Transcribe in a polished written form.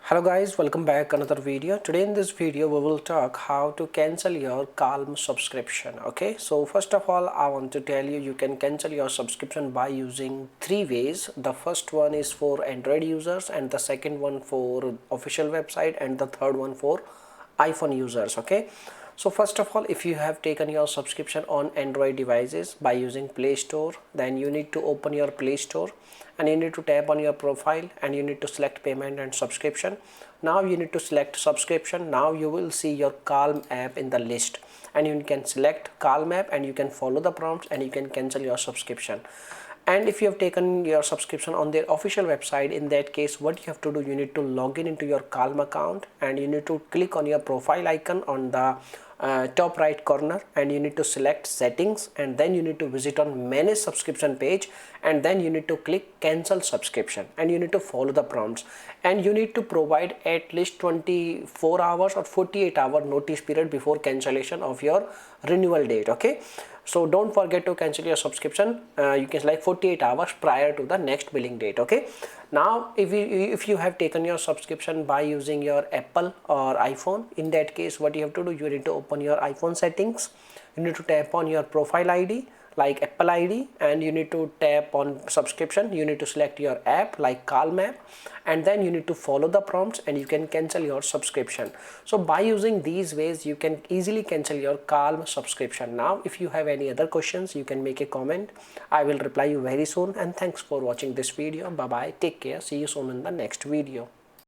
Hello guys, welcome back another video. Today in this video we will talk how to cancel your Calm subscription. Okay, so first of all I want to tell you can cancel your subscription by using three ways. The first one is for Android users, and the second one for official website, and the third one for iPhone users. Okay, so first of all, if you have taken your subscription on Android devices by using Play Store, then you need to open your Play Store and you need to tap on your profile and you need to select payment and subscription. Now you need to select subscription. Now you will see your Calm app in the list and you can select Calm app and you can follow the prompts and you can cancel your subscription. And if you have taken your subscription on their official website, in that case what you have to do, you need to log in into your Calm account and you need to click on your profile icon on the top right corner and you need to select settings, and then you need to visit on manage subscription page and then you need to click cancel subscription and you need to follow the prompts and you need to provide at least 24 hours or 48-hour notice period before cancellation of your renewal date. Okay, so don't forget to cancel your subscription. You can select 48 hours prior to the next billing date. Okay, now if you have taken your subscription by using your Apple or iPhone, in that case what you have to do, you need to open your iPhone settings, you need to tap on your profile ID like Apple ID and you need to tap on subscription. You need to select your app like Calm app and then you need to follow the prompts and you can cancel your subscription. So by using these ways you can easily cancel your Calm subscription. Now if you have any other questions, you can make a comment. I will reply you very soon, and thanks for watching this video. Bye bye, take care, see you soon in the next video.